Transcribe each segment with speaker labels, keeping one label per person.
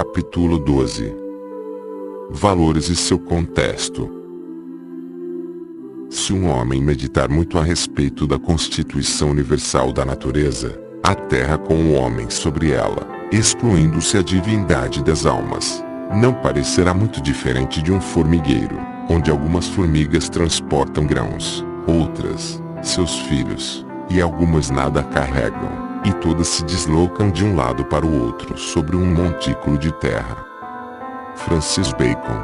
Speaker 1: Capítulo 12. Valores e seu contexto. Se um homem meditar muito a respeito da constituição universal da natureza, a terra com o homem sobre ela, excluindo-se a divindade das almas, não parecerá muito diferente de um formigueiro, onde algumas formigas transportam grãos, outras, seus filhos, e algumas nada carregam, e todas se deslocam de um lado para o outro sobre um montículo de terra. Francis Bacon.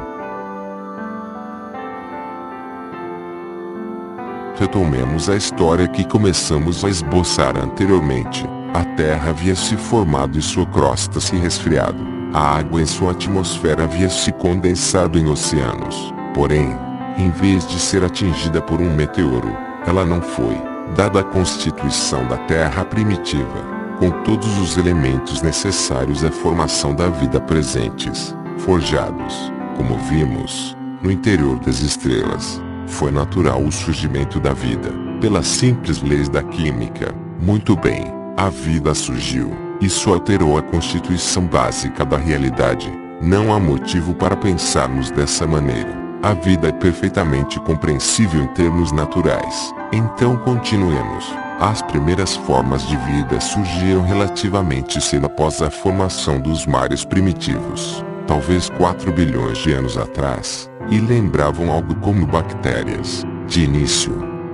Speaker 1: Retomemos a história que começamos a esboçar anteriormente. A Terra havia se formado e sua crosta se resfriado. A água em sua atmosfera havia se condensado em oceanos. Porém, em vez de ser atingida por um meteoro, ela não foi, dada a constituição da Terra primitiva, com todos os elementos necessários à formação da vida presentes, forjados, como vimos, no interior das estrelas. Foi natural o surgimento da vida, pelas simples leis da química. Muito bem, a vida surgiu. Isso alterou a constituição básica da realidade. Não há motivo para pensarmos dessa maneira. A vida é perfeitamente compreensível em termos naturais. Então continuemos. As primeiras formas de vida surgiram relativamente cedo após a formação dos mares primitivos, talvez 4 bilhões de anos atrás, e lembravam algo como bactérias. De início,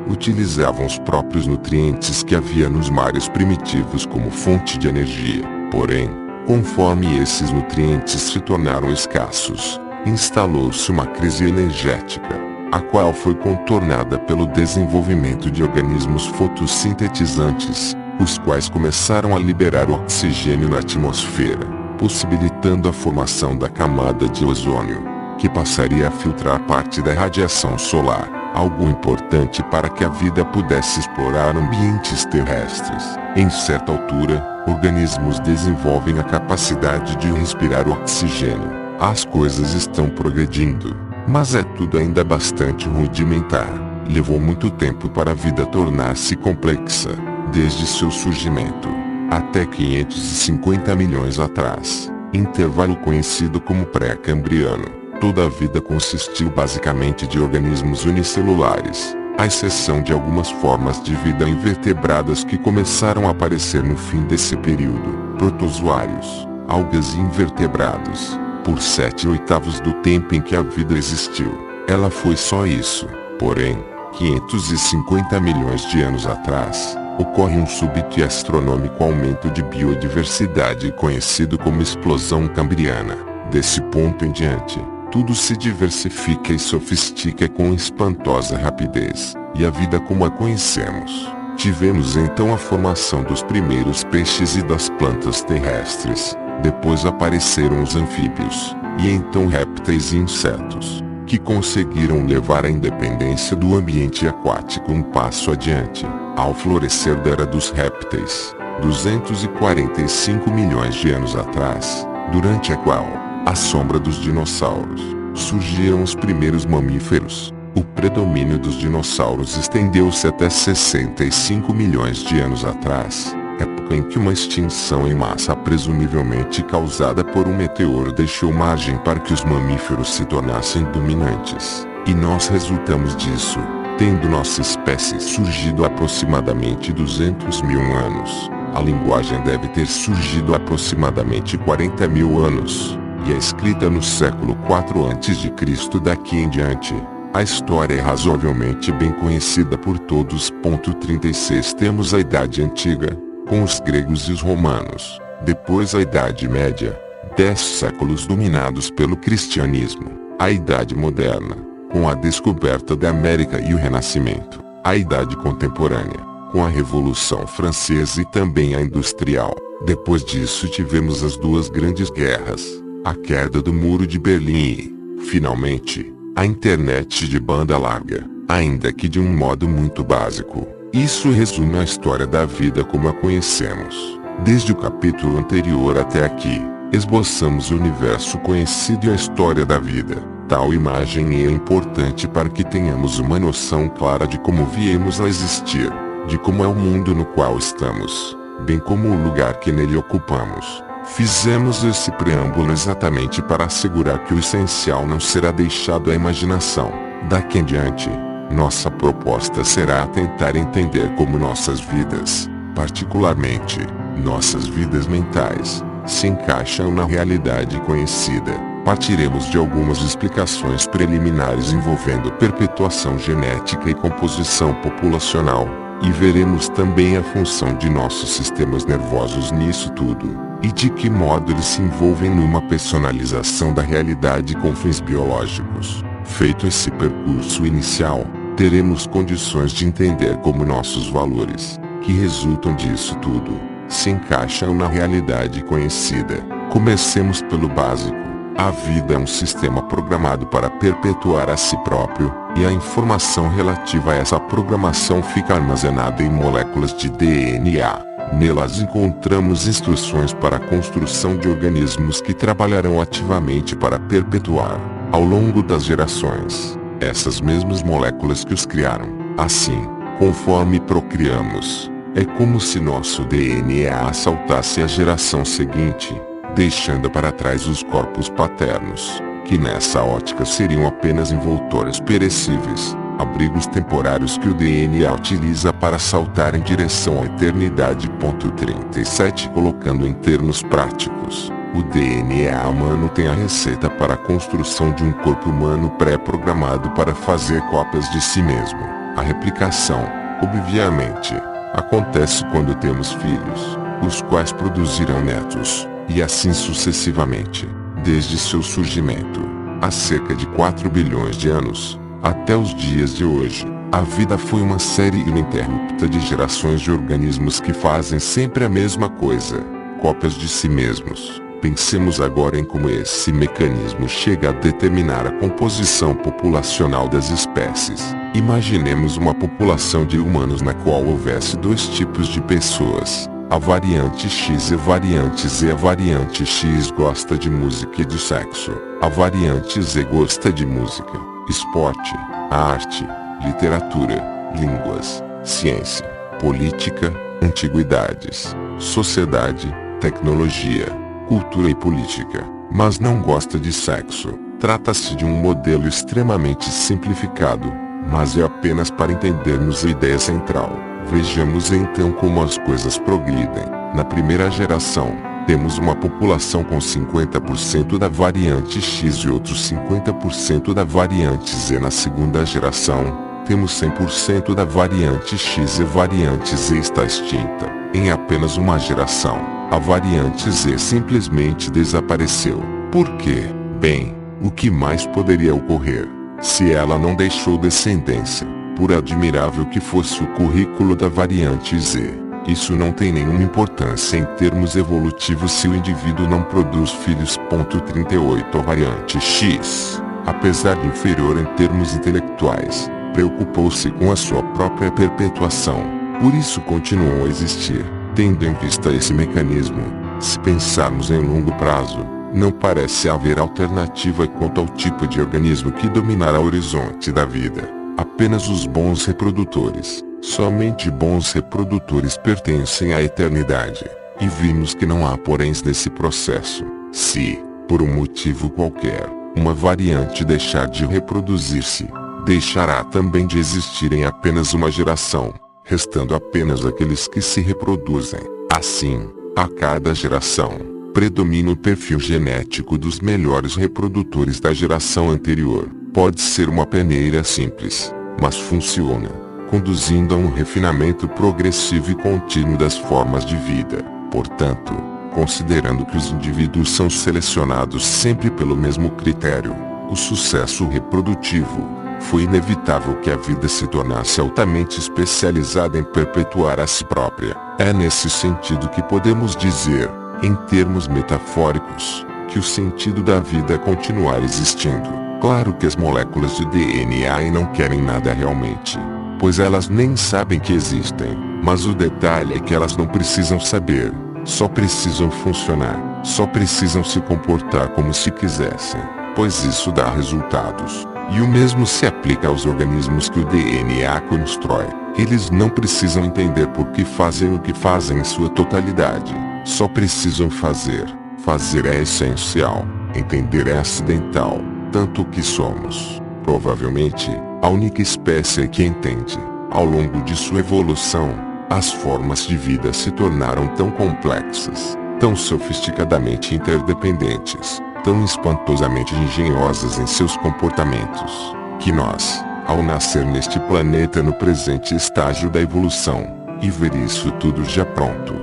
Speaker 1: utilizavam os próprios nutrientes que havia nos mares primitivos como fonte de energia. Porém, conforme esses nutrientes se tornaram escassos, instalou-se uma crise energética, a qual foi contornada pelo desenvolvimento de organismos fotossintetizantes, os quais começaram a liberar oxigênio na atmosfera, possibilitando a formação da camada de ozônio, que passaria a filtrar parte da radiação solar, algo importante para que a vida pudesse explorar ambientes terrestres. Em certa altura, organismos desenvolvem a capacidade de respirar oxigênio. As coisas estão progredindo, mas é tudo ainda bastante rudimentar. Levou muito tempo para a vida tornar-se complexa, desde seu surgimento, até 550 milhões atrás, intervalo conhecido como pré-cambriano. Toda a vida consistiu basicamente de organismos unicelulares, à exceção de algumas formas de vida invertebradas que começaram a aparecer no fim desse período. Protozoários, algas e invertebrados. Por 7/8 do tempo em que a vida existiu, ela foi só isso. Porém, 550 milhões de anos atrás, ocorre um súbito e astronômico aumento de biodiversidade conhecido como explosão cambriana. Desse ponto em diante, tudo se diversifica e sofistica com espantosa rapidez, e a vida como a conhecemos. Tivemos então a formação dos primeiros peixes e das plantas terrestres. Depois apareceram os anfíbios, e então répteis e insetos, que conseguiram levar a independência do ambiente aquático um passo adiante. Ao florescer da era dos répteis, 245 milhões de anos atrás, durante a qual, à sombra dos dinossauros, surgiram os primeiros mamíferos, o predomínio dos dinossauros estendeu-se até 65 milhões de anos atrás, época em que uma extinção em massa presumivelmente causada por um meteoro deixou margem para que os mamíferos se tornassem dominantes. E nós resultamos disso, tendo nossa espécie surgido há aproximadamente 200 mil anos. A linguagem deve ter surgido há aproximadamente 40 mil anos, e é escrita no século IV a.C. Daqui em diante, a história é razoavelmente bem conhecida por todos. 36 Temos a Idade Antiga, com os gregos e os romanos. Depois a Idade Média, 10 séculos dominados pelo cristianismo. A Idade Moderna, com a descoberta da América e o Renascimento. A Idade Contemporânea, com a Revolução Francesa e também a Industrial. Depois disso tivemos as duas grandes guerras, a queda do Muro de Berlim e, finalmente, a internet de banda larga, ainda que de um modo muito básico. Isso resume a história da vida como a conhecemos. Desde o capítulo anterior até aqui, esboçamos o universo conhecido e a história da vida. Tal imagem é importante para que tenhamos uma noção clara de como viemos a existir, de como é o mundo no qual estamos, bem como o lugar que nele ocupamos. Fizemos esse preâmbulo exatamente para assegurar que o essencial não será deixado à imaginação. Daqui em diante, nossa proposta será tentar entender como nossas vidas, particularmente, nossas vidas mentais, se encaixam na realidade conhecida. Partiremos de algumas explicações preliminares envolvendo perpetuação genética e composição populacional, e veremos também a função de nossos sistemas nervosos nisso tudo, e de que modo eles se envolvem numa personalização da realidade com fins biológicos. Feito esse percurso inicial, teremos condições de entender como nossos valores, que resultam disso tudo, se encaixam na realidade conhecida. Comecemos pelo básico. A vida é um sistema programado para perpetuar a si próprio, e a informação relativa a essa programação fica armazenada em moléculas de DNA. Nelas encontramos instruções para a construção de organismos que trabalharão ativamente para perpetuar, ao longo das gerações, essas mesmas moléculas que os criaram. Assim, conforme procriamos, é como se nosso DNA assaltasse a geração seguinte, deixando para trás os corpos paternos, que nessa ótica seriam apenas envoltórios perecíveis, abrigos temporários que o DNA utiliza para saltar em direção à eternidade. 37 Colocando em termos práticos, o DNA humano tem a receita para a construção de um corpo humano pré-programado para fazer cópias de si mesmo. A replicação, obviamente, acontece quando temos filhos, os quais produzirão netos, e assim sucessivamente, desde seu surgimento, há cerca de 4 bilhões de anos, até os dias de hoje. A vida foi uma série ininterrupta de gerações de organismos que fazem sempre a mesma coisa, cópias de si mesmos. Pensemos agora em como esse mecanismo chega a determinar a composição populacional das espécies. Imaginemos uma população de humanos na qual houvesse dois tipos de pessoas. A variante X e a variante Z. A variante X gosta de música e de sexo. A variante Z gosta de música, esporte, arte, literatura, línguas, ciência, política, antiguidades, sociedade, tecnologia, cultura e política, mas não gosta de sexo. Trata-se de um modelo extremamente simplificado, mas é apenas para entendermos a ideia central. Vejamos então como as coisas progridem. Na primeira geração, temos uma população com 50% da variante X e outros 50% da variante Z. Na segunda geração, temos 100% da variante X e a variante Z está extinta. Em apenas uma geração, a variante Z simplesmente desapareceu. Por quê? Bem, o que mais poderia ocorrer, se ela não deixou descendência? Por admirável que fosse o currículo da variante Z, isso não tem nenhuma importância em termos evolutivos se o indivíduo não produz filhos. 38 A variante X, apesar de inferior em termos intelectuais, preocupou-se com a sua própria perpetuação. Por isso continuou a existir. Tendo em vista esse mecanismo, se pensarmos em longo prazo, não parece haver alternativa quanto ao tipo de organismo que dominará o horizonte da vida. Apenas os bons reprodutores, somente bons reprodutores pertencem à eternidade. E vimos que não há poréns nesse processo. Se, por um motivo qualquer, uma variante deixar de reproduzir-se, deixará também de existir em apenas uma geração, restando apenas aqueles que se reproduzem. Assim, a cada geração, predomina o perfil genético dos melhores reprodutores da geração anterior. Pode ser uma peneira simples, mas funciona, conduzindo a um refinamento progressivo e contínuo das formas de vida. Portanto, considerando que os indivíduos são selecionados sempre pelo mesmo critério, o sucesso reprodutivo, foi inevitável que a vida se tornasse altamente especializada em perpetuar a si própria. É nesse sentido que podemos dizer, em termos metafóricos, que o sentido da vida é continuar existindo. Claro que as moléculas de DNA não querem nada realmente, pois elas nem sabem que existem, mas o detalhe é que elas não precisam saber, só precisam funcionar, só precisam se comportar como se quisessem, pois isso dá resultados. E o mesmo se aplica aos organismos que o DNA constrói. Eles não precisam entender por que fazem o que fazem em sua totalidade, Só precisam fazer. Fazer é essencial. Entender é acidental. Tanto que somos, provavelmente, a única espécie que entende. Ao longo de sua evolução, as formas de vida se tornaram tão complexas, tão sofisticadamente interdependentes, tão espantosamente engenhosas em seus comportamentos, que nós, ao nascer neste planeta no presente estágio da evolução, e ver isso tudo já pronto,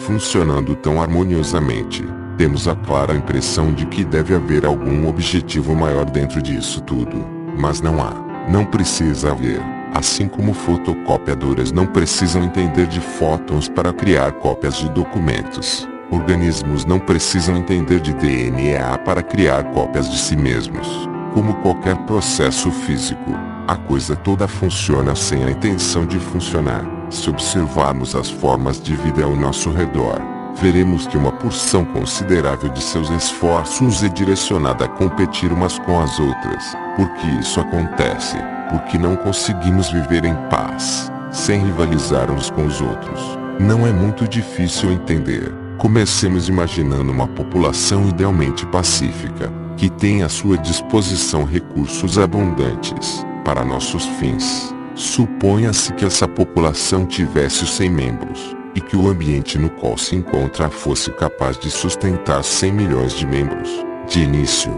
Speaker 1: funcionando tão harmoniosamente, temos a clara impressão de que deve haver algum objetivo maior dentro disso tudo, mas não há, não precisa haver. Assim como fotocopiadoras não precisam entender de fótons para criar cópias de documentos, organismos não precisam entender de DNA para criar cópias de si mesmos. Como qualquer processo físico, a coisa toda funciona sem a intenção de funcionar. Se observarmos as formas de vida ao nosso redor, veremos que uma porção considerável de seus esforços é direcionada a competir umas com as outras. Por que isso acontece? Porque não conseguimos viver em paz, sem rivalizar uns com os outros. Não é muito difícil entender. Comecemos imaginando uma população idealmente pacífica, que tem à sua disposição recursos abundantes, para nossos fins. Suponha-se que essa população tivesse 100 membros, e que o ambiente no qual se encontra fosse capaz de sustentar 100 milhões de membros. De início,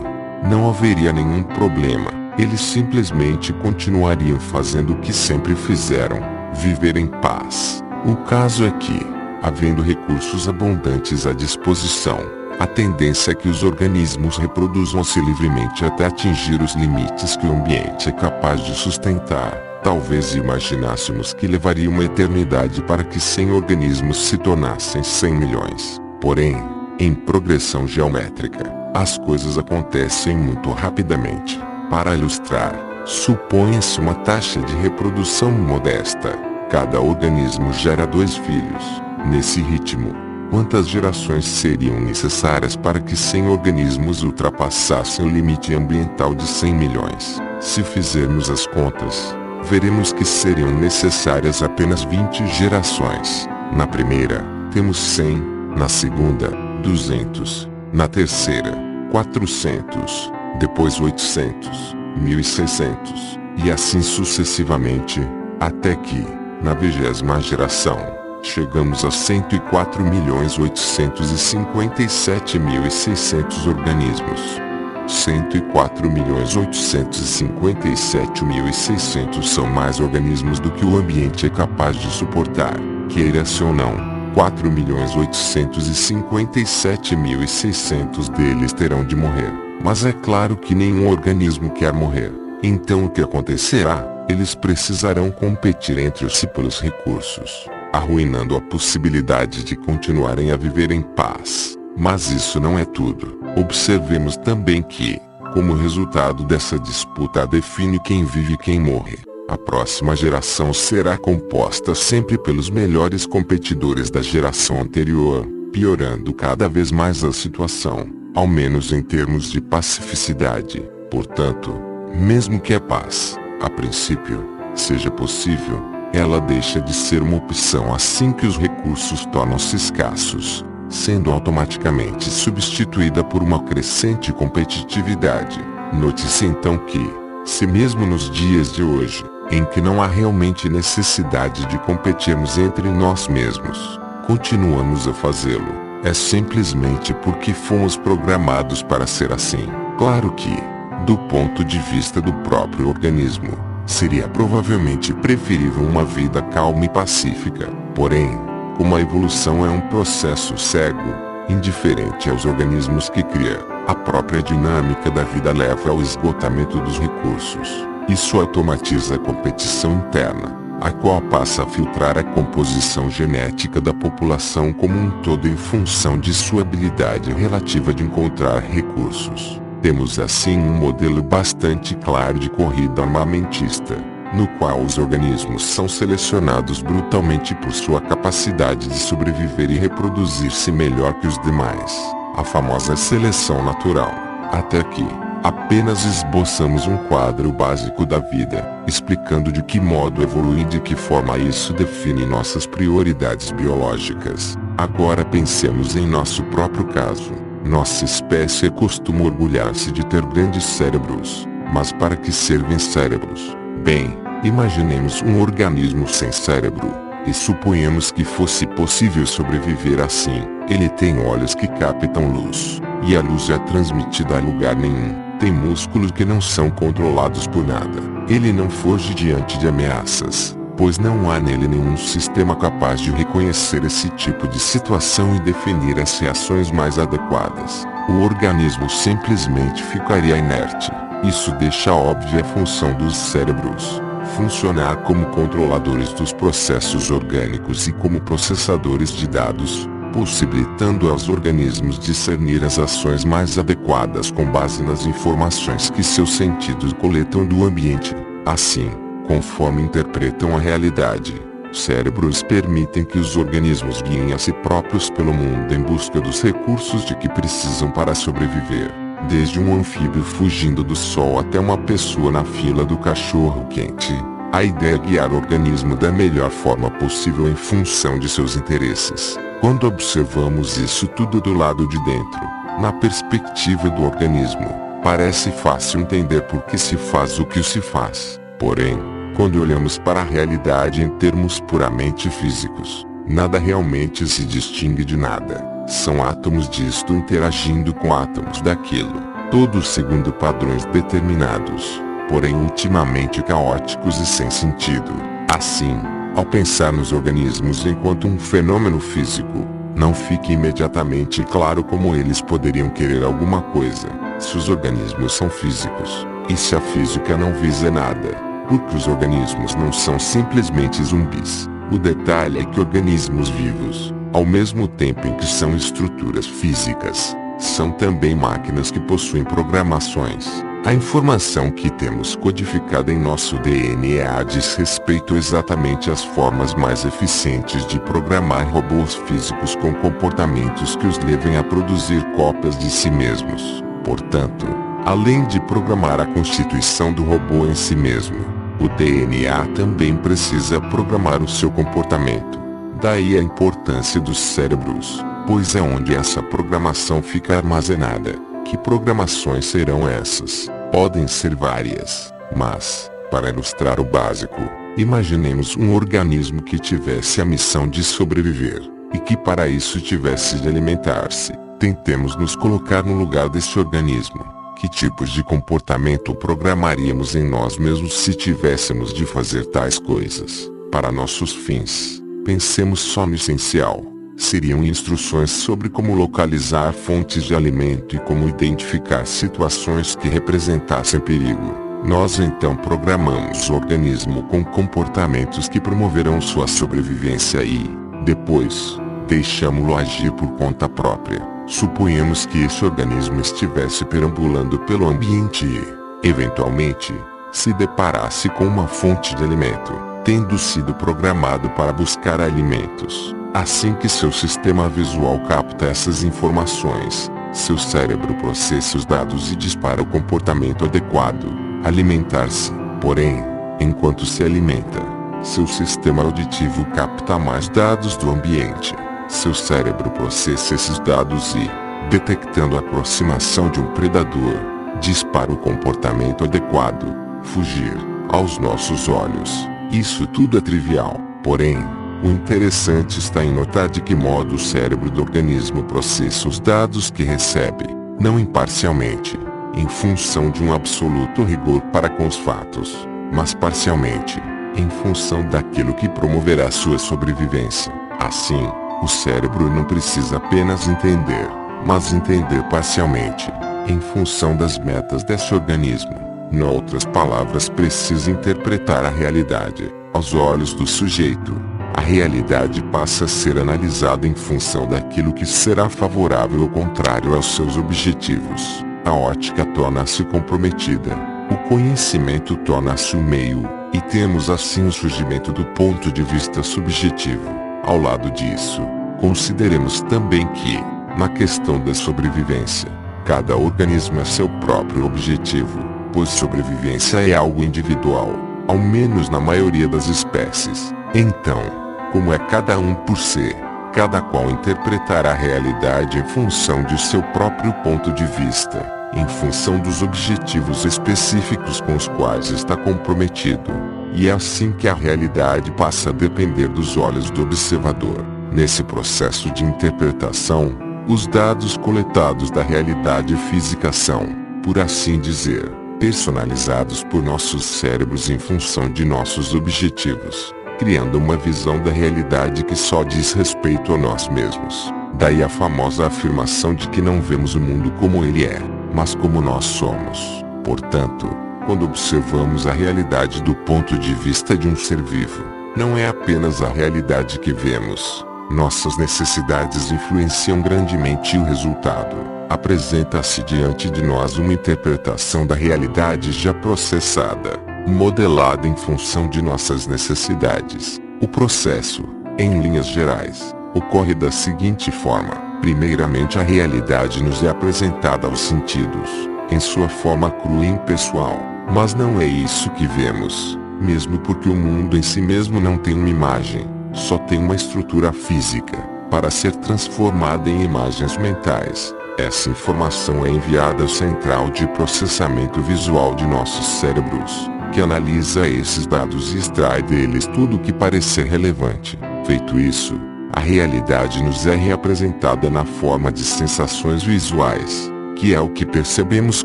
Speaker 1: não haveria nenhum problema. Eles simplesmente continuariam fazendo o que sempre fizeram, viver em paz. O caso é que, havendo recursos abundantes à disposição, a tendência é que os organismos reproduzam-se livremente até atingir os limites que o ambiente é capaz de sustentar. Talvez imaginássemos que levaria uma eternidade para que 100 organismos se tornassem 100 milhões. Porém, em progressão geométrica, as coisas acontecem muito rapidamente. Para ilustrar, suponha-se uma taxa de reprodução modesta. Cada organismo gera 2 filhos. Nesse ritmo, quantas gerações seriam necessárias para que 100 organismos ultrapassassem o limite ambiental de 100 milhões? Se fizermos as contas, veremos que seriam necessárias apenas 20 gerações. Na primeira, temos 100, na segunda, 200, na terceira, 400, depois 800, 1600, e assim sucessivamente, até que, na 20ª geração, chegamos a 104.857.600 organismos. 104.857.600 são mais organismos do que o ambiente é capaz de suportar, queira-se ou não. 4.857.600 deles terão de morrer. Mas é claro que nenhum organismo quer morrer. Então o que acontecerá? Eles precisarão competir entre si pelos recursos, arruinando a possibilidade de continuarem a viver em paz. Mas isso não é tudo. Observemos também que, como resultado dessa disputa define quem vive e quem morre, a próxima geração será composta sempre pelos melhores competidores da geração anterior, piorando cada vez mais a situação, ao menos em termos de pacificidade. Portanto, mesmo que a paz, a princípio, seja possível, ela deixa de ser uma opção assim que os recursos tornam-se escassos, sendo automaticamente substituída por uma crescente competitividade. Note-se então que, se mesmo nos dias de hoje, em que não há realmente necessidade de competirmos entre nós mesmos, continuamos a fazê-lo, é simplesmente porque fomos programados para ser assim. Claro que, do ponto de vista do próprio organismo, seria provavelmente preferível uma vida calma e pacífica. Porém, como a evolução é um processo cego, indiferente aos organismos que cria, a própria dinâmica da vida leva ao esgotamento dos recursos. Isso automatiza a competição interna, a qual passa a filtrar a composição genética da população como um todo em função de sua habilidade relativa de encontrar recursos. Temos assim um modelo bastante claro de corrida armamentista, no qual os organismos são selecionados brutalmente por sua capacidade de sobreviver e reproduzir-se melhor que os demais, a famosa seleção natural. Até que, Apenas esboçamos um quadro básico da vida, explicando de que modo evolui e de que forma isso define nossas prioridades biológicas. Agora pensemos em nosso próprio caso. Nossa espécie costuma orgulhar-se de ter grandes cérebros. Mas para que servem cérebros? Bem, imaginemos um organismo sem cérebro, e suponhamos que fosse possível sobreviver assim. Ele tem olhos que captam luz, e a luz é transmitida a lugar nenhum. Tem músculos que não são controlados por nada. Ele não foge diante de ameaças, pois não há nele nenhum sistema capaz de reconhecer esse tipo de situação e definir as reações mais adequadas. O organismo simplesmente ficaria inerte. Isso deixa óbvia a função dos cérebros: funcionar como controladores dos processos orgânicos e como processadores de dados, possibilitando aos organismos discernir as ações mais adequadas com base nas informações que seus sentidos coletam do ambiente. Assim, conforme interpretam a realidade, cérebros permitem que os organismos guiem a si próprios pelo mundo em busca dos recursos de que precisam para sobreviver. Desde um anfíbio fugindo do sol até uma pessoa na fila do cachorro quente, a ideia é guiar o organismo da melhor forma possível em função de seus interesses. Quando observamos isso tudo do lado de dentro, na perspectiva do organismo, parece fácil entender por que se faz o que se faz. Porém, quando olhamos para a realidade em termos puramente físicos, nada realmente se distingue de nada. São átomos disto interagindo com átomos daquilo, todos segundo padrões determinados, porém ultimamente caóticos e sem sentido. Assim, ao pensar nos organismos enquanto um fenômeno físico, não fica imediatamente claro como eles poderiam querer alguma coisa, se os organismos são físicos, e se a física não visa nada, porque os organismos não são simplesmente zumbis. O detalhe é que organismos vivos, ao mesmo tempo em que são estruturas físicas, são também máquinas que possuem programações. A informação que temos codificada em nosso DNA diz respeito exatamente às formas mais eficientes de programar robôs físicos com comportamentos que os levem a produzir cópias de si mesmos. Portanto, além de programar a constituição do robô em si mesmo, o DNA também precisa programar o seu comportamento. Daí a importância dos cérebros, pois é onde essa programação fica armazenada. Que programações serão essas? Podem ser várias, mas, para ilustrar o básico, imaginemos um organismo que tivesse a missão de sobreviver, e que para isso tivesse de alimentar-se. Tentemos nos colocar no lugar desse organismo. Que tipos de comportamento programaríamos em nós mesmos se tivéssemos de fazer tais coisas? Para nossos fins, pensemos só no essencial. Seriam instruções sobre como localizar fontes de alimento e como identificar situações que representassem perigo. Nós então programamos o organismo com comportamentos que promoverão sua sobrevivência e, depois, deixamos-lo agir por conta própria. Suponhamos que esse organismo estivesse perambulando pelo ambiente e, eventualmente, se deparasse com uma fonte de alimento, tendo sido programado para buscar alimentos. Assim que seu sistema visual capta essas informações, seu cérebro processa os dados e dispara o comportamento adequado: alimentar-se. Porém, enquanto se alimenta, seu sistema auditivo capta mais dados do ambiente. Seu cérebro processa esses dados e, detectando a aproximação de um predador, dispara o comportamento adequado: fugir. Aos nossos olhos, isso tudo é trivial. Porém, o interessante está em notar de que modo o cérebro do organismo processa os dados que recebe, não imparcialmente, em função de um absoluto rigor para com os fatos, mas parcialmente, em função daquilo que promoverá sua sobrevivência. Assim, o cérebro não precisa apenas entender, mas entender parcialmente, em função das metas desse organismo. Em outras palavras, precisa interpretar a realidade, aos olhos do sujeito. A realidade passa a ser analisada em função daquilo que será favorável ou contrário aos seus objetivos. A ótica torna-se comprometida, o conhecimento torna-se o meio, e temos assim o surgimento do ponto de vista subjetivo. Ao lado disso, consideremos também que, na questão da sobrevivência, cada organismo é seu próprio objetivo, pois sobrevivência é algo individual, ao menos na maioria das espécies. Então, como é cada um por si, cada qual interpretará a realidade em função de seu próprio ponto de vista, em função dos objetivos específicos com os quais está comprometido. E é assim que a realidade passa a depender dos olhos do observador. Nesse processo de interpretação, os dados coletados da realidade física são, por assim dizer, personalizados por nossos cérebros em função de nossos objetivos, criando uma visão da realidade que só diz respeito a nós mesmos. Daí a famosa afirmação de que não vemos o mundo como ele é, mas como nós somos. Portanto, quando observamos a realidade do ponto de vista de um ser vivo, não é apenas a realidade que vemos. Nossas necessidades influenciam grandemente o resultado. Apresenta-se diante de nós uma interpretação da realidade já processada, modelada em função de nossas necessidades. O processo, em linhas gerais, ocorre da seguinte forma: primeiramente, a realidade nos é apresentada aos sentidos, em sua forma crua e impessoal. Mas não é isso que vemos, mesmo porque o mundo em si mesmo não tem uma imagem, só tem uma estrutura física, para ser transformada em imagens mentais. Essa informação é enviada à central de processamento visual de nossos cérebros, que analisa esses dados e extrai deles tudo o que parecer relevante. Feito isso, a realidade nos é reapresentada na forma de sensações visuais, que é o que percebemos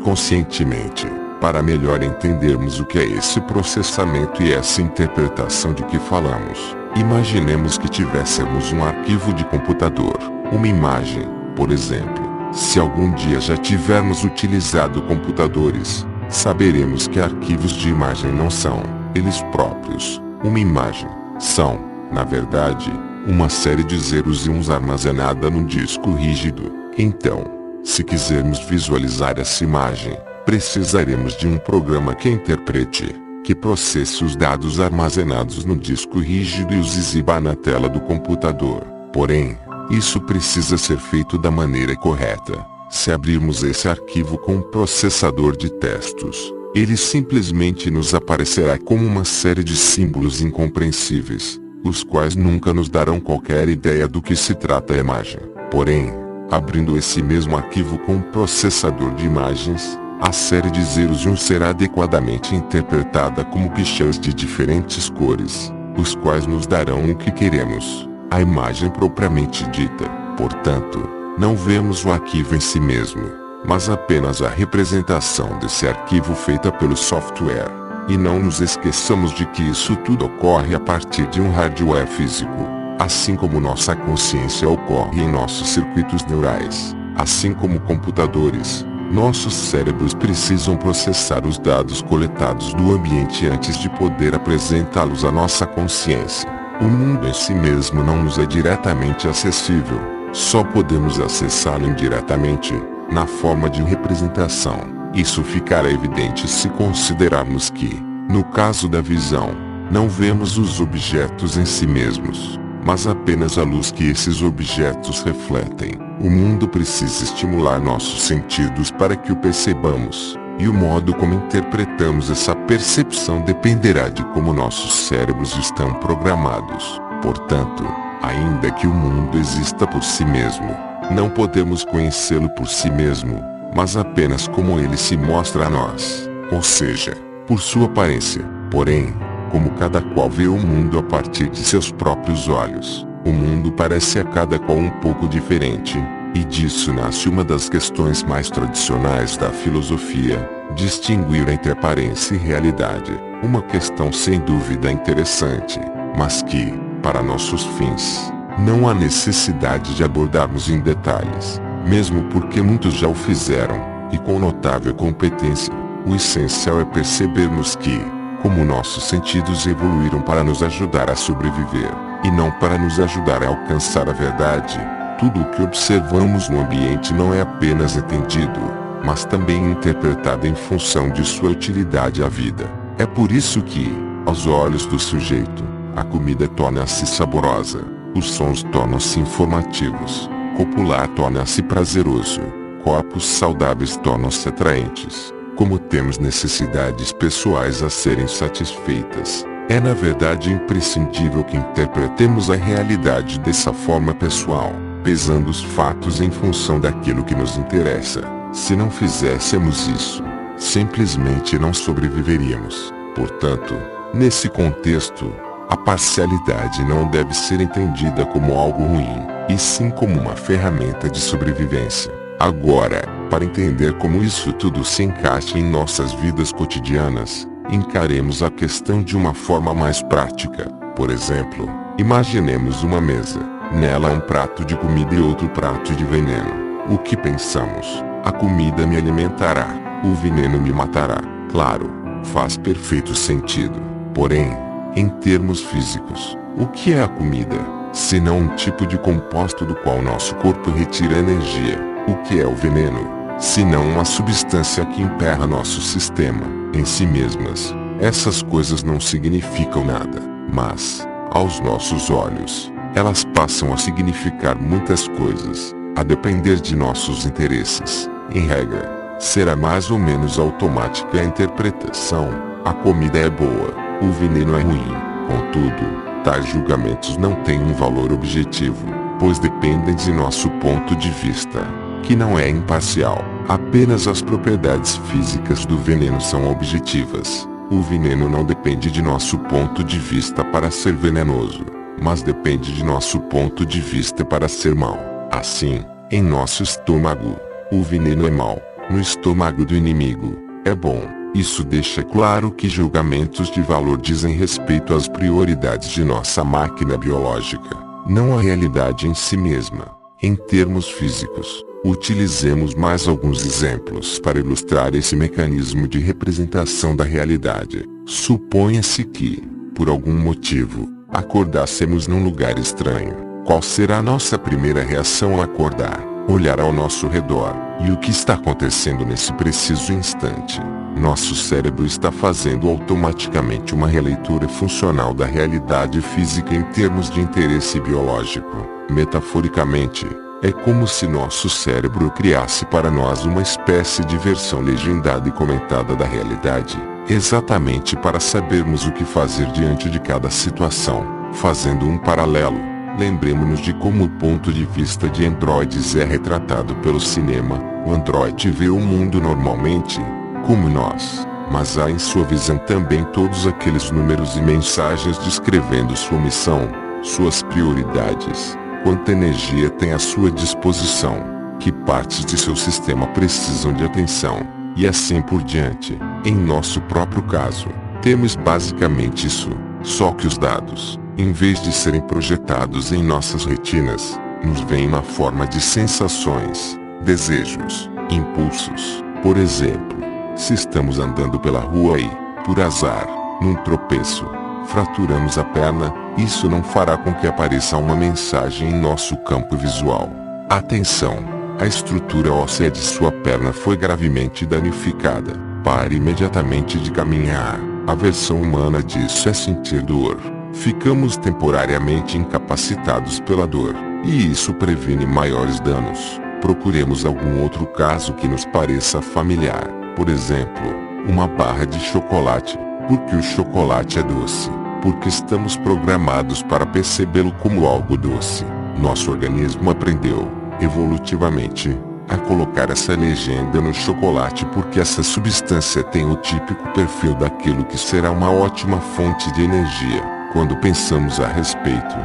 Speaker 1: conscientemente. Para melhor entendermos o que é esse processamento e essa interpretação de que falamos, imaginemos que tivéssemos um arquivo de computador, uma imagem, por exemplo. Se algum dia já tivermos utilizado computadores, saberemos que arquivos de imagem não são, eles próprios, uma imagem. São, na verdade, uma série de zeros e uns armazenada num disco rígido. Então, se quisermos visualizar essa imagem, precisaremos de um programa que interprete, que processe os dados armazenados no disco rígido e os exiba na tela do computador. Porém, isso precisa ser feito da maneira correta. Se abrirmos esse arquivo com um processador de textos, ele simplesmente nos aparecerá como uma série de símbolos incompreensíveis, os quais nunca nos darão qualquer ideia do que se trata a imagem. Porém, abrindo esse mesmo arquivo com um processador de imagens, a série de zeros e uns será adequadamente interpretada como clichês de diferentes cores, os quais nos darão o que queremos, a imagem propriamente dita. Portanto, não vemos o arquivo em si mesmo, mas apenas a representação desse arquivo feita pelo software. E não nos esqueçamos de que isso tudo ocorre a partir de um hardware físico, assim como nossa consciência ocorre em nossos circuitos neurais. Assim como computadores, nossos cérebros precisam processar os dados coletados do ambiente antes de poder apresentá-los à nossa consciência. O mundo em si mesmo não nos é diretamente acessível, só podemos acessá-lo indiretamente, na forma de representação. Isso ficará evidente se considerarmos que, no caso da visão, não vemos os objetos em si mesmos, mas apenas a luz que esses objetos refletem. O mundo precisa estimular nossos sentidos para que o percebamos, e o modo como interpretamos essa percepção dependerá de como nossos cérebros estão programados. Portanto, ainda que o mundo exista por si mesmo, não podemos conhecê-lo por si mesmo, mas apenas como ele se mostra a nós, ou seja, por sua aparência. Porém, como cada qual vê o mundo a partir de seus próprios olhos, o mundo parece a cada qual um pouco diferente, e disso nasce uma das questões mais tradicionais da filosofia, distinguir entre aparência e realidade. Uma questão sem dúvida interessante, mas que, para nossos fins, não há necessidade de abordarmos em detalhes, mesmo porque muitos já o fizeram, e com notável competência. O essencial é percebermos que, como nossos sentidos evoluíram para nos ajudar a sobreviver, e não para nos ajudar a alcançar a verdade, tudo o que observamos no ambiente não é apenas entendido, mas também interpretado em função de sua utilidade à vida. É por isso que, aos olhos do sujeito, a comida torna-se saborosa, os sons tornam-se informativos, copular torna-se prazeroso, corpos saudáveis tornam-se atraentes. Como temos necessidades pessoais a serem satisfeitas, é na verdade imprescindível que interpretemos a realidade dessa forma pessoal, pesando os fatos em função daquilo que nos interessa. Se não fizéssemos isso, simplesmente não sobreviveríamos. Portanto, nesse contexto, a parcialidade não deve ser entendida como algo ruim, e sim como uma ferramenta de sobrevivência. Agora, para entender como isso tudo se encaixa em nossas vidas cotidianas, encaremos a questão de uma forma mais prática. Por exemplo, imaginemos uma mesa. Nela um prato de comida e outro prato de veneno. O que pensamos? A comida me alimentará, o veneno me matará. Claro, faz perfeito sentido. Porém, em termos físicos, o que é a comida, senão um tipo de composto do qual nosso corpo retira energia? O que é o veneno, senão uma substância que emperra nosso sistema? Em si mesmas, essas coisas não significam nada, mas, aos nossos olhos, elas passam a significar muitas coisas, a depender de nossos interesses. Em regra, será mais ou menos automática a interpretação: a comida é boa, o veneno é ruim. Contudo, tais julgamentos não têm um valor objetivo, pois dependem de nosso ponto de vista, que não é imparcial. Apenas as propriedades físicas do veneno são objetivas. O veneno não depende de nosso ponto de vista para ser venenoso, mas depende de nosso ponto de vista para ser mau. Assim, em nosso estômago, o veneno é mau. No estômago do inimigo, é bom. Isso deixa claro que julgamentos de valor dizem respeito às prioridades de nossa máquina biológica, não à realidade em si mesma. Em termos físicos, utilizemos mais alguns exemplos para ilustrar esse mecanismo de representação da realidade. Suponha-se que, por algum motivo, acordássemos num lugar estranho. Qual será a nossa primeira reação ao acordar? Olhar ao nosso redor. E o que está acontecendo nesse preciso instante? Nosso cérebro está fazendo automaticamente uma releitura funcional da realidade física em termos de interesse biológico. Metaforicamente, é como se nosso cérebro criasse para nós uma espécie de versão legendada e comentada da realidade, exatamente para sabermos o que fazer diante de cada situação. Fazendo um paralelo, lembremos-nos de como o ponto de vista de androides é retratado pelo cinema. O androide vê o mundo normalmente, como nós, mas há em sua visão também todos aqueles números e mensagens descrevendo sua missão, suas prioridades, quanta energia tem à sua disposição, que partes de seu sistema precisam de atenção, e assim por diante. Em nosso próprio caso, temos basicamente isso, só que os dados, em vez de serem projetados em nossas retinas, nos vêm na forma de sensações, desejos, impulsos. Por exemplo, se estamos andando pela rua e, por azar, num tropeço, fraturamos a perna, isso não fará com que apareça uma mensagem em nosso campo visual. Atenção! A estrutura óssea de sua perna foi gravemente danificada. Pare imediatamente de caminhar. A versão humana disso é sentir dor. Ficamos temporariamente incapacitados pela dor, e isso previne maiores danos. Procuremos algum outro caso que nos pareça familiar. Por exemplo, uma barra de chocolate. Porque o chocolate é doce. Porque estamos programados para percebê-lo como algo doce. Nosso organismo aprendeu, evolutivamente, a colocar essa legenda no chocolate porque essa substância tem o típico perfil daquilo que será uma ótima fonte de energia. Quando pensamos a respeito,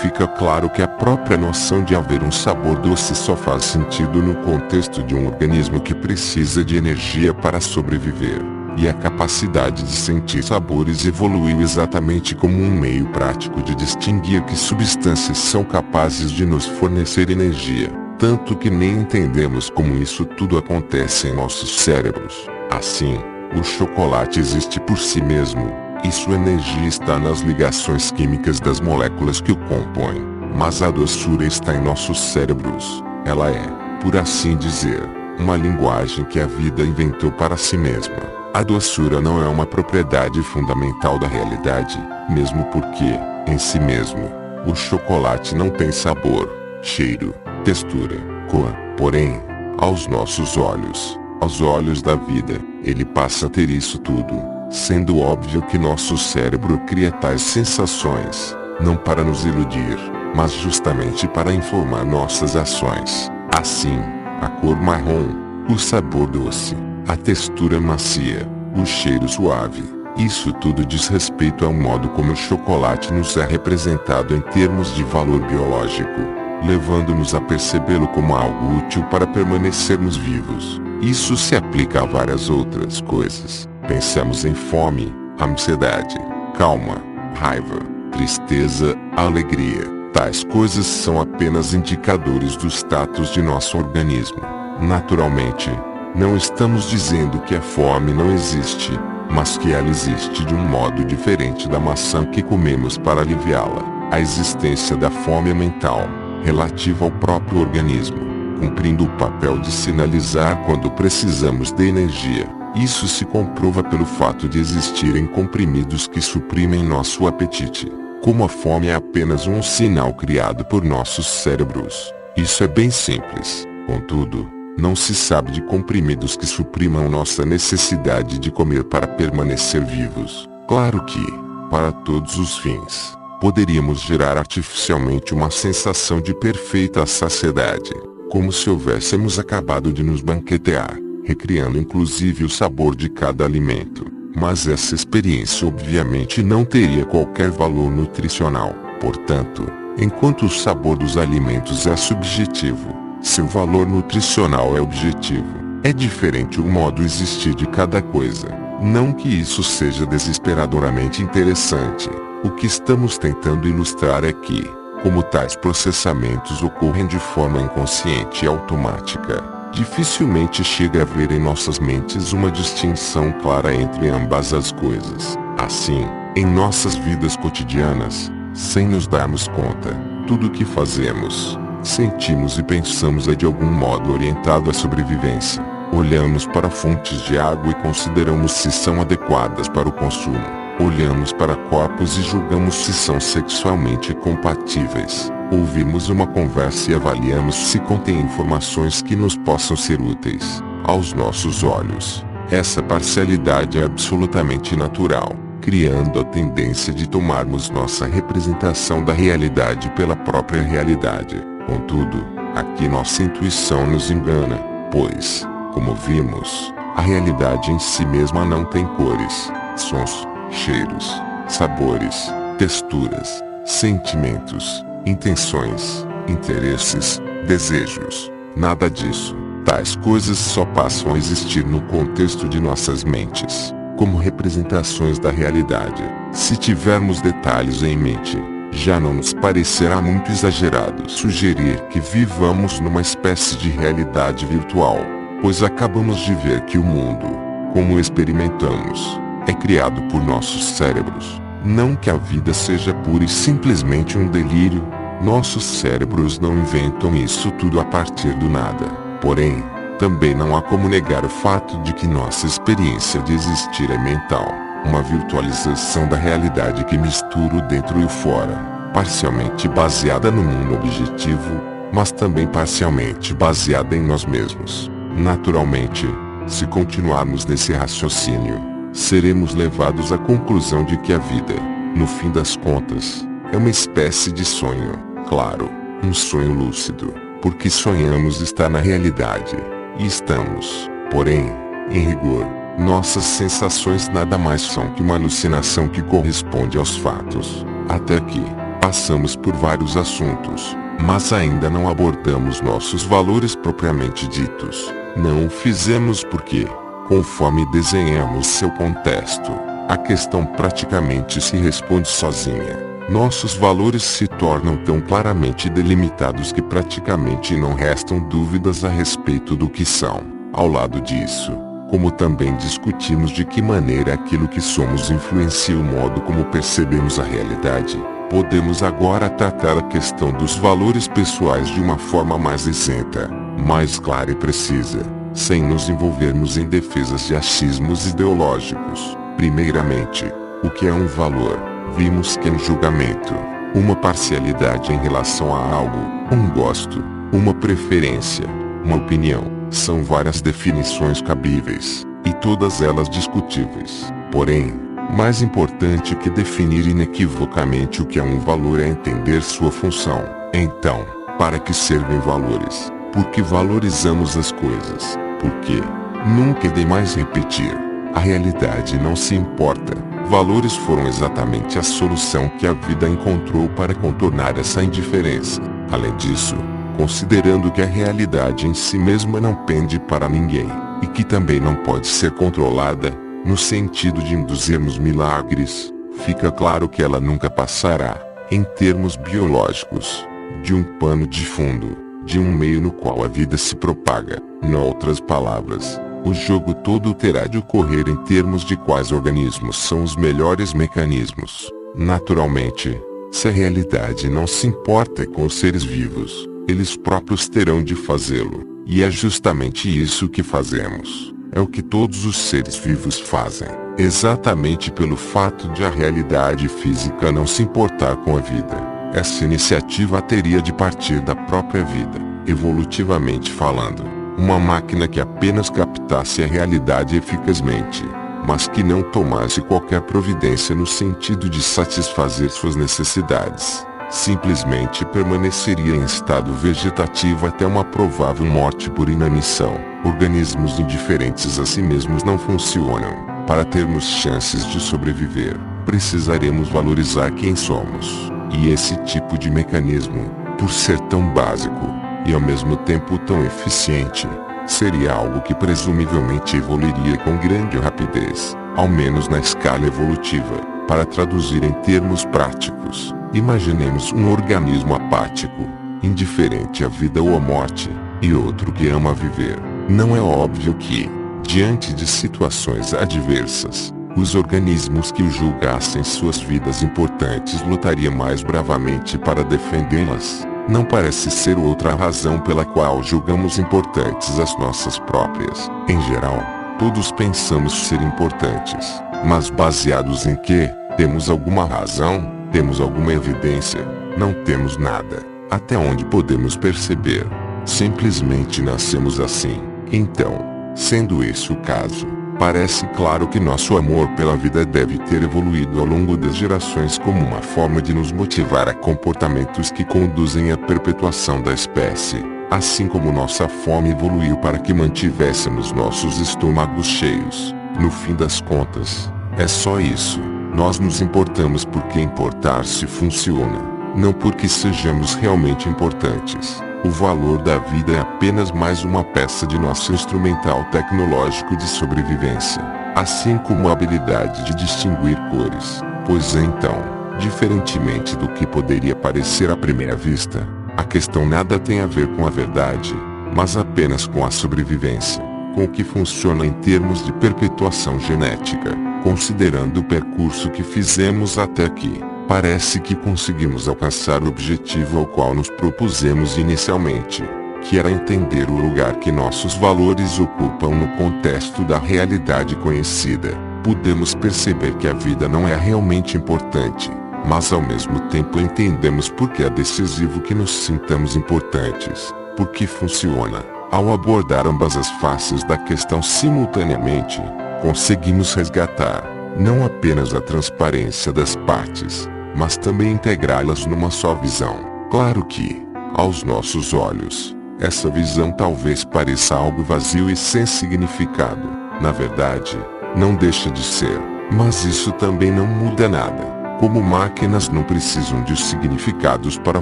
Speaker 1: fica claro que a própria noção de haver um sabor doce só faz sentido no contexto de um organismo que precisa de energia para sobreviver. E a capacidade de sentir sabores evoluiu exatamente como um meio prático de distinguir que substâncias são capazes de nos fornecer energia, tanto que nem entendemos como isso tudo acontece em nossos cérebros. Assim, o chocolate existe por si mesmo, e sua energia está nas ligações químicas das moléculas que o compõem, mas a doçura está em nossos cérebros. Ela é, por assim dizer, uma linguagem que a vida inventou para si mesma. A doçura não é uma propriedade fundamental da realidade, mesmo porque, em si mesmo, o chocolate não tem sabor, cheiro, textura, cor. Porém, Aos nossos olhos, aos olhos da vida, ele passa a ter isso tudo, sendo óbvio que nosso cérebro cria tais sensações, não para nos iludir, mas justamente para informar nossas ações. Assim, a cor marrom, o sabor doce, a textura macia, o cheiro suave, isso tudo diz respeito ao modo como o chocolate nos é representado em termos de valor biológico, levando-nos a percebê-lo como algo útil para permanecermos vivos. Isso se aplica a várias outras coisas. Pensemos em fome, ansiedade, calma, raiva, tristeza, alegria. Tais coisas são apenas indicadores do status de nosso organismo. Naturalmente, não estamos dizendo que a fome não existe, mas que ela existe de um modo diferente da maçã que comemos para aliviá-la. A existência da fome é mental, relativa ao próprio organismo, cumprindo o papel de sinalizar quando precisamos de energia. Isso se comprova pelo fato de existirem comprimidos que suprimem nosso apetite. Como a fome é apenas um sinal criado por nossos cérebros, isso é bem simples. Contudo, não se sabe de comprimidos que suprimam nossa necessidade de comer para permanecer vivos. Claro que, para todos os fins, poderíamos gerar artificialmente uma sensação de perfeita saciedade, como se houvéssemos acabado de nos banquetear, recriando inclusive o sabor de cada alimento. Mas essa experiência obviamente não teria qualquer valor nutricional. Portanto, enquanto o sabor dos alimentos é subjetivo, seu valor nutricional é objetivo. É diferente o modo existir de cada coisa. Não que isso seja desesperadoramente interessante. O que estamos tentando ilustrar é que, como tais processamentos ocorrem de forma inconsciente e automática, dificilmente chega a haver em nossas mentes uma distinção clara entre ambas as coisas. Assim, em nossas vidas cotidianas, sem nos darmos conta, tudo o que fazemos, sentimos e pensamos é de algum modo orientado à sobrevivência. Olhamos para fontes de água e consideramos se são adequadas para o consumo. Olhamos para corpos e julgamos se são sexualmente compatíveis. Ouvimos uma conversa e avaliamos se contém informações que nos possam ser úteis. Aos nossos olhos, essa parcialidade é absolutamente natural, criando a tendência de tomarmos nossa representação da realidade pela própria realidade. Contudo, aqui nossa intuição nos engana, pois, como vimos, a realidade em si mesma não tem cores, sons, cheiros, sabores, texturas, sentimentos, intenções, interesses, desejos. Nada disso. Tais coisas só passam a existir no contexto de nossas mentes, como representações da realidade. Se tivermos detalhes em mente, já não nos parecerá muito exagerado sugerir que vivamos numa espécie de realidade virtual, pois acabamos de ver que o mundo, como o experimentamos, é criado por nossos cérebros. Não que a vida seja pura e simplesmente um delírio, nossos cérebros não inventam isso tudo a partir do nada. Porém, também não há como negar o fato de que nossa experiência de existir é mental, uma virtualização da realidade que mistura o dentro e o fora, parcialmente baseada no mundo objetivo, mas também parcialmente baseada em nós mesmos. Naturalmente, se continuarmos nesse raciocínio, seremos levados à conclusão de que a vida, no fim das contas, é uma espécie de sonho. Claro, um sonho lúcido, porque sonhamos estar na realidade, e estamos. Porém, em rigor, nossas sensações nada mais são que uma alucinação que corresponde aos fatos. Até aqui, passamos por vários assuntos, mas ainda não abordamos nossos valores propriamente ditos. Não o fizemos porque, conforme desenhamos seu contexto, a questão praticamente se responde sozinha. Nossos valores se tornam tão claramente delimitados que praticamente não restam dúvidas a respeito do que são. Ao lado disso, como também discutimos de que maneira aquilo que somos influencia o modo como percebemos a realidade, podemos agora tratar a questão dos valores pessoais de uma forma mais isenta, mais clara e precisa, sem nos envolvermos em defesas de achismos ideológicos. Primeiramente, o que é um valor? Vimos que é um julgamento, uma parcialidade em relação a algo, um gosto, uma preferência, uma opinião. São várias definições cabíveis, e todas elas discutíveis. Porém, mais importante que definir inequivocamente o que é um valor é entender sua função. Então, para que servem valores? Por que valorizamos as coisas? Por quê? Nunca é demais repetir. A realidade não se importa. Valores foram exatamente a solução que a vida encontrou para contornar essa indiferença. Além disso, considerando que a realidade em si mesma não pende para ninguém, e que também não pode ser controlada, no sentido de induzirmos milagres, fica claro que ela nunca passará, em termos biológicos, de um pano de fundo, de um meio no qual a vida se propaga. Em outras palavras, o jogo todo terá de ocorrer em termos de quais organismos são os melhores mecanismos. Naturalmente, se a realidade não se importa com os seres vivos, eles próprios terão de fazê-lo, e é justamente isso que fazemos. É o que todos os seres vivos fazem, exatamente pelo fato de a realidade física não se importar com a vida. Essa iniciativa teria de partir da própria vida, evolutivamente falando. Uma máquina que apenas captasse a realidade eficazmente, mas que não tomasse qualquer providência no sentido de satisfazer suas necessidades, simplesmente permaneceria em estado vegetativo até uma provável morte por inanição. Organismos indiferentes a si mesmos não funcionam. Para termos chances de sobreviver, precisaremos valorizar quem somos. E esse tipo de mecanismo, por ser tão básico, e ao mesmo tempo tão eficiente, seria algo que presumivelmente evoluiria com grande rapidez, ao menos na escala evolutiva. Para traduzir em termos práticos, imaginemos um organismo apático, indiferente à vida ou à morte, e outro que ama viver. Não é óbvio que, diante de situações adversas, os organismos que o julgassem suas vidas importantes lutariam mais bravamente para defendê-las? Não parece ser outra razão pela qual julgamos importantes as nossas próprias. Em geral, todos pensamos ser importantes, mas baseados em quê? Temos alguma razão? Temos alguma evidência? Não temos nada. Até onde podemos perceber? Simplesmente nascemos assim. Então, sendo esse o caso, parece claro que nosso amor pela vida deve ter evoluído ao longo das gerações como uma forma de nos motivar a comportamentos que conduzem à perpetuação da espécie, assim como nossa fome evoluiu para que mantivéssemos nossos estômagos cheios. No fim das contas, é só isso. Nós nos importamos porque importar-se funciona, não porque sejamos realmente importantes. O valor da vida é apenas mais uma peça de nosso instrumental tecnológico de sobrevivência, assim como a habilidade de distinguir cores. Pois então, diferentemente do que poderia parecer à primeira vista, a questão nada tem a ver com a verdade, mas apenas com a sobrevivência, com o que funciona em termos de perpetuação genética. Considerando o percurso que fizemos até aqui, parece que conseguimos alcançar o objetivo ao qual nos propusemos inicialmente, que era entender o lugar que nossos valores ocupam no contexto da realidade conhecida. Podemos perceber que a vida não é realmente importante, mas ao mesmo tempo entendemos por que é decisivo que nos sintamos importantes, porque funciona. Ao abordar ambas as faces da questão simultaneamente, conseguimos resgatar, não apenas a transparência das partes, mas também integrá-las numa só visão. Claro que, aos nossos olhos, essa visão talvez pareça algo vazio e sem significado. Na verdade, não deixa de ser, mas isso também não muda nada. Como máquinas não precisam de significados para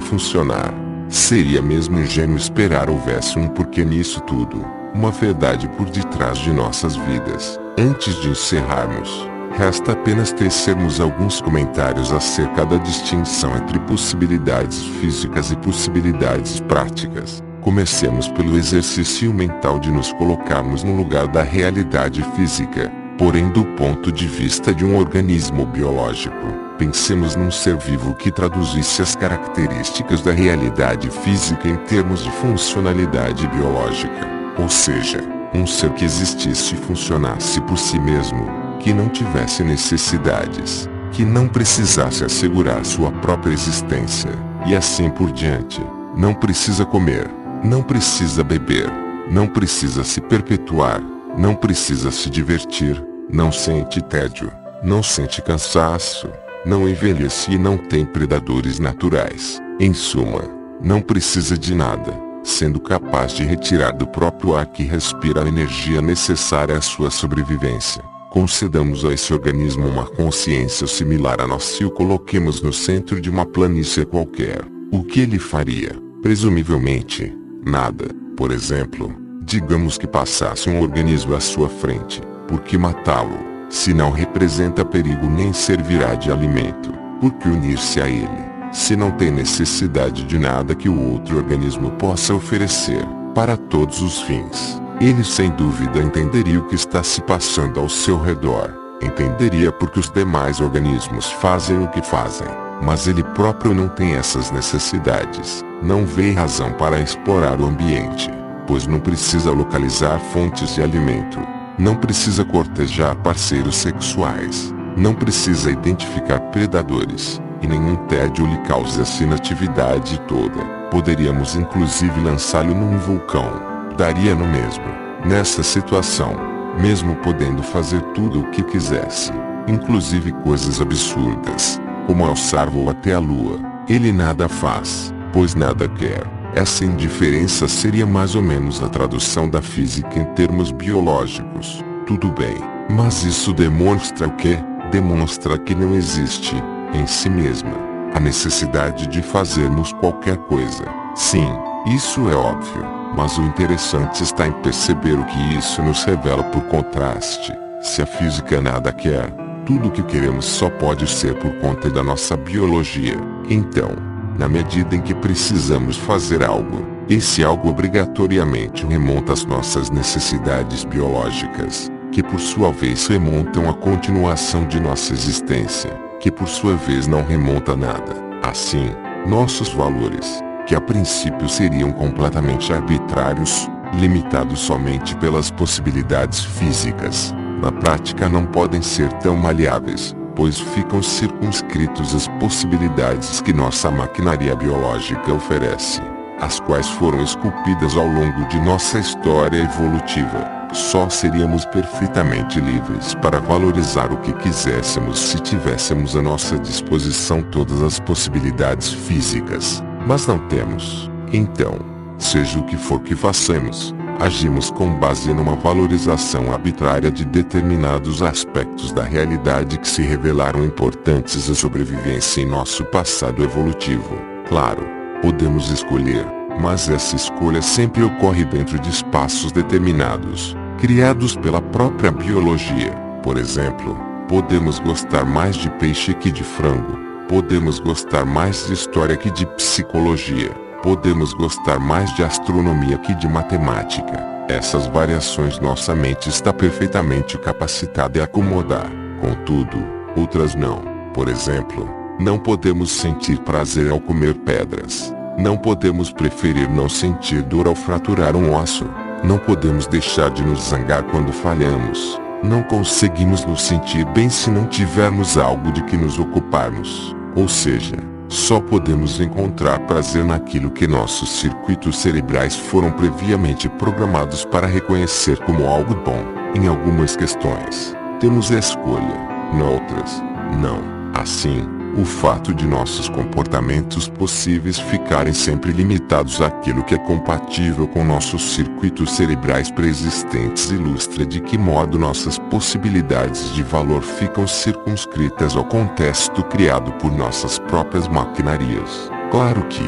Speaker 1: funcionar, seria mesmo ingênuo esperar houvesse um porquê nisso tudo, uma verdade por detrás de nossas vidas. Antes de encerrarmos, resta apenas tecermos alguns comentários acerca da distinção entre possibilidades físicas e possibilidades práticas. Comecemos pelo exercício mental de nos colocarmos no lugar da realidade física, porém do ponto de vista de um organismo biológico. Pensemos num ser vivo que traduzisse as características da realidade física em termos de funcionalidade biológica, ou seja, um ser que existisse e funcionasse por si mesmo, que não tivesse necessidades, que não precisasse assegurar sua própria existência, e assim por diante. Não precisa comer, não precisa beber, não precisa se perpetuar, não precisa se divertir, não sente tédio, não sente cansaço, não envelhece e não tem predadores naturais. Em suma, não precisa de nada, sendo capaz de retirar do próprio ar que respira a energia necessária à sua sobrevivência. Concedamos a esse organismo uma consciência similar à nossa e o coloquemos no centro de uma planície qualquer. O que ele faria? Presumivelmente, nada. Por exemplo, digamos que passasse um organismo à sua frente. Por que matá-lo, se não representa perigo nem servirá de alimento? Por que unir-se a ele, se não tem necessidade de nada que o outro organismo possa oferecer, para todos os fins? Ele sem dúvida entenderia o que está se passando ao seu redor, entenderia porque os demais organismos fazem o que fazem, mas ele próprio não tem essas necessidades, não vê razão para explorar o ambiente, pois não precisa localizar fontes de alimento, não precisa cortejar parceiros sexuais, não precisa identificar predadores, e nenhum tédio lhe causa essa inatividade toda. Poderíamos inclusive lançá-lo num vulcão. Daria no mesmo. Nessa situação, mesmo podendo fazer tudo o que quisesse, inclusive coisas absurdas, como alçar voo até a lua, ele nada faz, pois nada quer. Essa indiferença seria mais ou menos a tradução da física em termos biológicos. Tudo bem, mas isso demonstra o quê? Demonstra que não existe, em si mesma, a necessidade de fazermos qualquer coisa. Sim, isso é óbvio. Mas o interessante está em perceber o que isso nos revela por contraste. Se a física nada quer, tudo o que queremos só pode ser por conta da nossa biologia. Então, na medida em que precisamos fazer algo, esse algo obrigatoriamente remonta às nossas necessidades biológicas, que por sua vez remontam à continuação de nossa existência, que por sua vez não remonta a nada. Assim, nossos valores, que a princípio seriam completamente arbitrários, limitados somente pelas possibilidades físicas, na prática não podem ser tão maleáveis, pois ficam circunscritos às possibilidades que nossa maquinaria biológica oferece, as quais foram esculpidas ao longo de nossa história evolutiva. Só seríamos perfeitamente livres para valorizar o que quiséssemos se tivéssemos à nossa disposição todas as possibilidades físicas. Mas não temos. Então, seja o que for que façamos, agimos com base numa valorização arbitrária de determinados aspectos da realidade que se revelaram importantes à sobrevivência em nosso passado evolutivo. Claro, podemos escolher, mas essa escolha sempre ocorre dentro de espaços determinados, criados pela própria biologia. Por exemplo, podemos gostar mais de peixe que de frango. Podemos gostar mais de história que de psicologia. Podemos gostar mais de astronomia que de matemática. Essas variações nossa mente está perfeitamente capacitada a acomodar. Contudo, outras não. Por exemplo, não podemos sentir prazer ao comer pedras. Não podemos preferir não sentir dor ao fraturar um osso. Não podemos deixar de nos zangar quando falhamos. Não conseguimos nos sentir bem se não tivermos algo de que nos ocuparmos. Ou seja, só podemos encontrar prazer naquilo que nossos circuitos cerebrais foram previamente programados para reconhecer como algo bom. Em algumas questões, temos a escolha, noutras, não. Assim, o fato de nossos comportamentos possíveis ficarem sempre limitados àquilo que é compatível com nossos circuitos cerebrais pré-existentes ilustra de que modo nossas possibilidades de valor ficam circunscritas ao contexto criado por nossas próprias maquinarias. Claro que,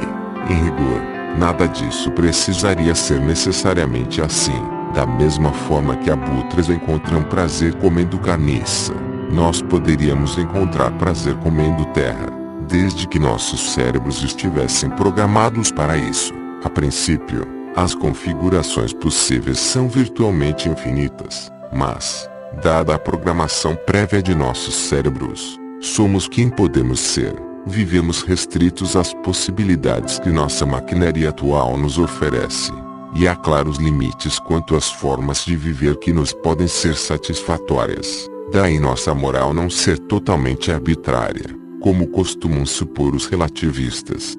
Speaker 1: em rigor, nada disso precisaria ser necessariamente assim. Da mesma forma que abutres encontram prazer comendo carniça, nós poderíamos encontrar prazer comendo terra, desde que nossos cérebros estivessem programados para isso. A princípio, as configurações possíveis são virtualmente infinitas, mas, dada a programação prévia de nossos cérebros, somos quem podemos ser. Vivemos restritos às possibilidades que nossa maquinaria atual nos oferece, e há claros limites quanto às formas de viver que nos podem ser satisfatórias. Daí nossa moral não ser totalmente arbitrária, como costumam supor os relativistas.